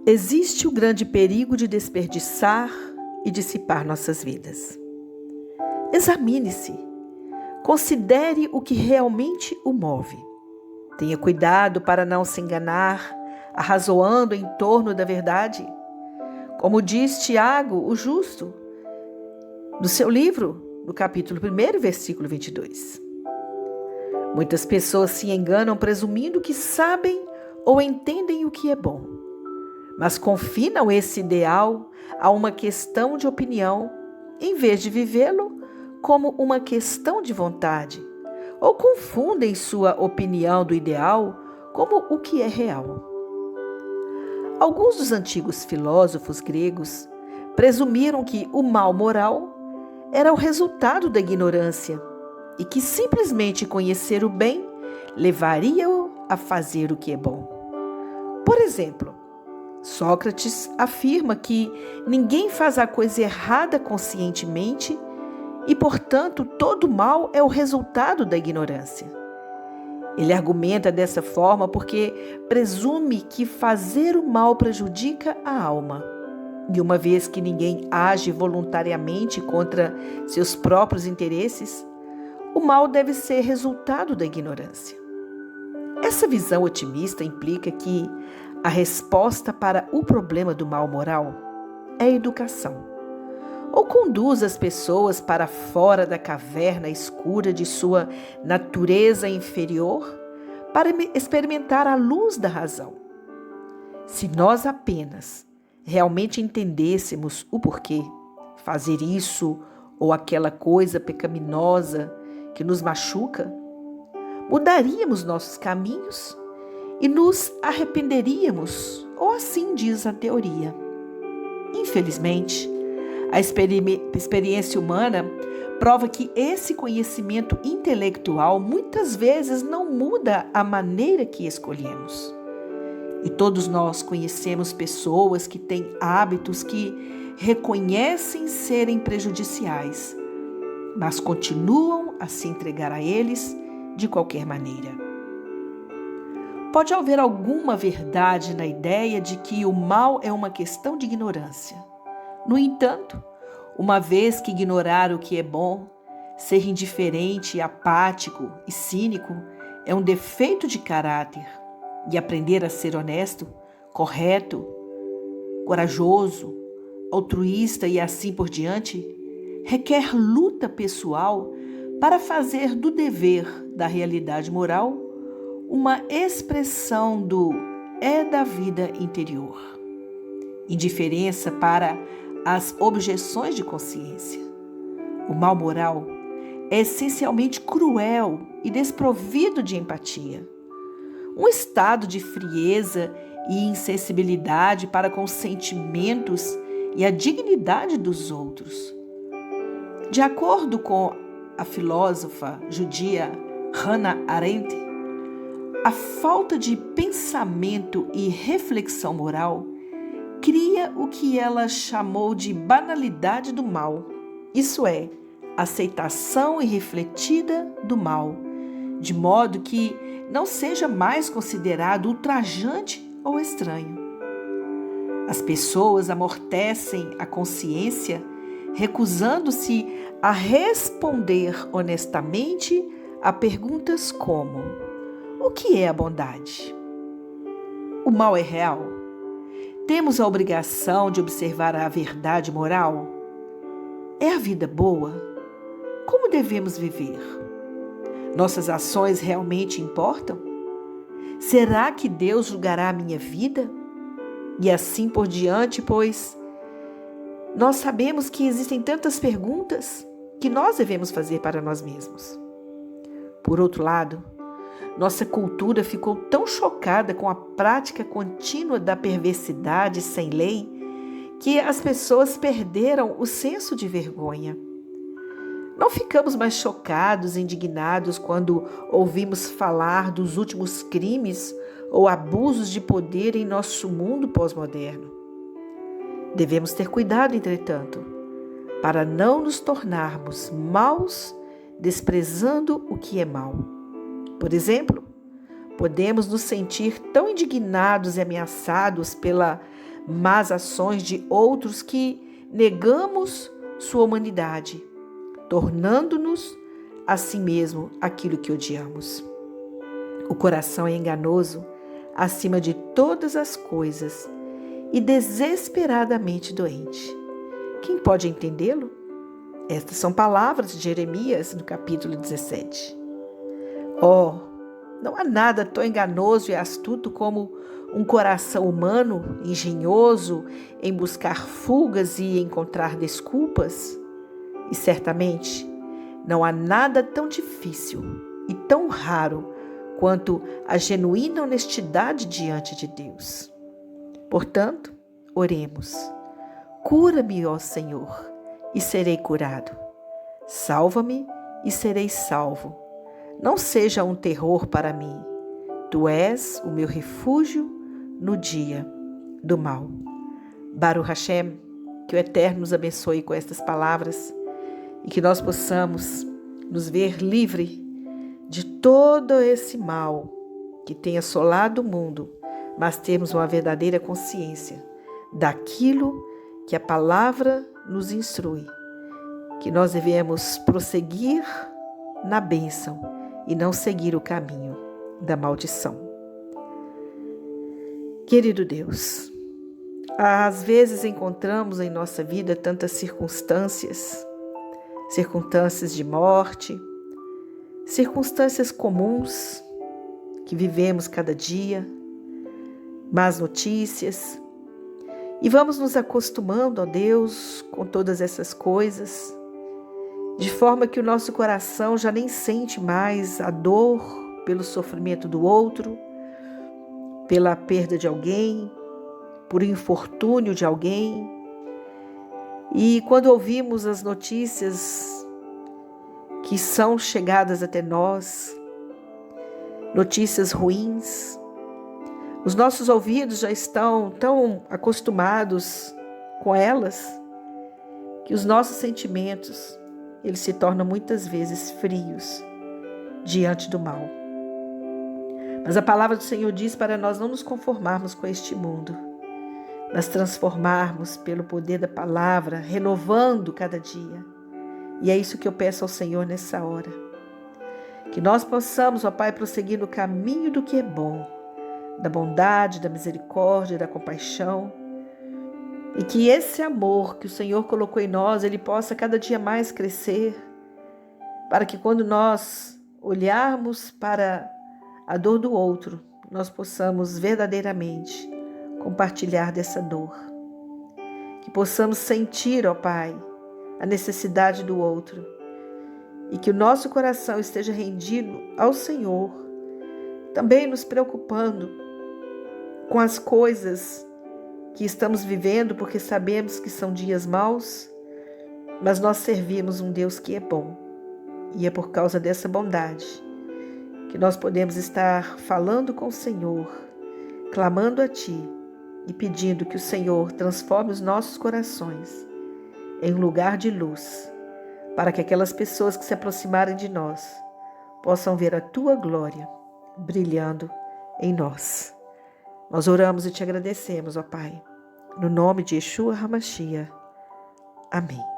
Existe o grande perigo de desperdiçar e dissipar nossas vidas. Examine-se, considere o que realmente o move. Tenha cuidado para não se enganar, arrazoando em torno da verdade. Como diz Tiago, o justo, no seu livro, no capítulo 1, versículo 22. Muitas pessoas se enganam presumindo que sabem ou entendem o que é bom, mas confinam esse ideal a uma questão de opinião, em vez de vivê-lo como uma questão de vontade, ou confundem sua opinião do ideal como o que é real. Alguns dos antigos filósofos gregos presumiram que o mal moral era o resultado da ignorância e que simplesmente conhecer o bem levaria-o a fazer o que é bom. Por exemplo, Sócrates afirma que ninguém faz a coisa errada conscientemente e, portanto, todo mal é o resultado da ignorância. Ele argumenta dessa forma porque presume que fazer o mal prejudica a alma. E uma vez que ninguém age voluntariamente contra seus próprios interesses, o mal deve ser resultado da ignorância. Essa visão otimista implica que a resposta para o problema do mal moral é a educação, ou conduz as pessoas para fora da caverna escura de sua natureza inferior para experimentar a luz da razão. Se nós apenas realmente entendêssemos o porquê fazer isso ou aquela coisa pecaminosa que nos machuca, mudaríamos nossos caminhos e nos arrependeríamos, ou assim diz a teoria. Infelizmente, a experiência humana prova que esse conhecimento intelectual muitas vezes não muda a maneira que escolhemos. E todos nós conhecemos pessoas que têm hábitos que reconhecem serem prejudiciais, mas continuam a se entregar a eles de qualquer maneira. Pode haver alguma verdade na ideia de que o mal é uma questão de ignorância. No entanto, uma vez que ignorar o que é bom, ser indiferente, apático e cínico é um defeito de caráter, e aprender a ser honesto, correto, corajoso, altruísta e assim por diante, requer luta pessoal para fazer do dever da realidade moral uma expressão do é da vida interior. Indiferença para as objeções de consciência. O mal moral é essencialmente cruel e desprovido de empatia. Um estado de frieza e insensibilidade para com os sentimentos e a dignidade dos outros. De acordo com a filósofa judia Hannah Arendt, a falta de pensamento e reflexão moral cria o que ela chamou de banalidade do mal, isso é, aceitação irrefletida do mal, de modo que não seja mais considerado ultrajante ou estranho. As pessoas amortecem a consciência, recusando-se a responder honestamente a perguntas como: o que é a bondade? O mal é real? Temos a obrigação de observar a verdade moral? É a vida boa? Como devemos viver? Nossas ações realmente importam? Será que Deus julgará a minha vida? E assim por diante, pois nós sabemos que existem tantas perguntas que nós devemos fazer para nós mesmos. Por outro lado, nossa cultura ficou tão chocada com a prática contínua da perversidade sem lei que as pessoas perderam o senso de vergonha. Não ficamos mais chocados e indignados quando ouvimos falar dos últimos crimes ou abusos de poder em nosso mundo pós-moderno. Devemos ter cuidado, entretanto, para não nos tornarmos maus desprezando o que é mal. Por exemplo, podemos nos sentir tão indignados e ameaçados pela más ações de outros que negamos sua humanidade, tornando-nos a si mesmo aquilo que odiamos. O coração é enganoso acima de todas as coisas e desesperadamente doente. Quem pode entendê-lo? Estas são palavras de Jeremias no capítulo 17. Não há nada tão enganoso e astuto como um coração humano, engenhoso em buscar fugas e encontrar desculpas. E certamente não há nada tão difícil e tão raro quanto a genuína honestidade diante de Deus. Portanto, oremos. Cura-me, ó Senhor, e serei curado. Salva-me e serei salvo. Não seja um terror para mim. Tu és o meu refúgio no dia do mal. Baruch Hashem, que o Eterno nos abençoe com estas palavras e que nós possamos nos ver livre de todo esse mal que tem assolado o mundo, mas termos uma verdadeira consciência daquilo que a palavra nos instrui, que nós devemos prosseguir na bênção e não seguir o caminho da maldição. Querido Deus, às vezes encontramos em nossa vida tantas circunstâncias de morte, circunstâncias comuns que vivemos cada dia, más notícias, e vamos nos acostumando, ó Deus, com todas essas coisas, de forma que o nosso coração já nem sente mais a dor pelo sofrimento do outro, pela perda de alguém, por infortúnio de alguém. E quando ouvimos as notícias que são chegadas até nós, notícias ruins, os nossos ouvidos já estão tão acostumados com elas que os nossos sentimentos, eles se tornam muitas vezes frios diante do mal. Mas a palavra do Senhor diz para nós não nos conformarmos com este mundo, mas transformarmos pelo poder da palavra, renovando cada dia. E é isso que eu peço ao Senhor nessa hora. Que nós possamos, ó Pai, prosseguir no caminho do que é bom, da bondade, da misericórdia, da compaixão. E que esse amor que o Senhor colocou em nós, ele possa cada dia mais crescer, para que quando nós olharmos para a dor do outro, nós possamos verdadeiramente compartilhar dessa dor. Que possamos sentir, ó Pai, a necessidade do outro e que o nosso coração esteja rendido ao Senhor, também nos preocupando com as coisas que estamos vivendo, porque sabemos que são dias maus, mas nós servimos um Deus que é bom e é por causa dessa bondade que nós podemos estar falando com o Senhor, clamando a Ti e pedindo que o Senhor transforme os nossos corações em um lugar de luz, para que aquelas pessoas que se aproximarem de nós possam ver a Tua glória brilhando em nós. Nós oramos e Te agradecemos, ó Pai, no nome de Yeshua HaMashiach. Amém.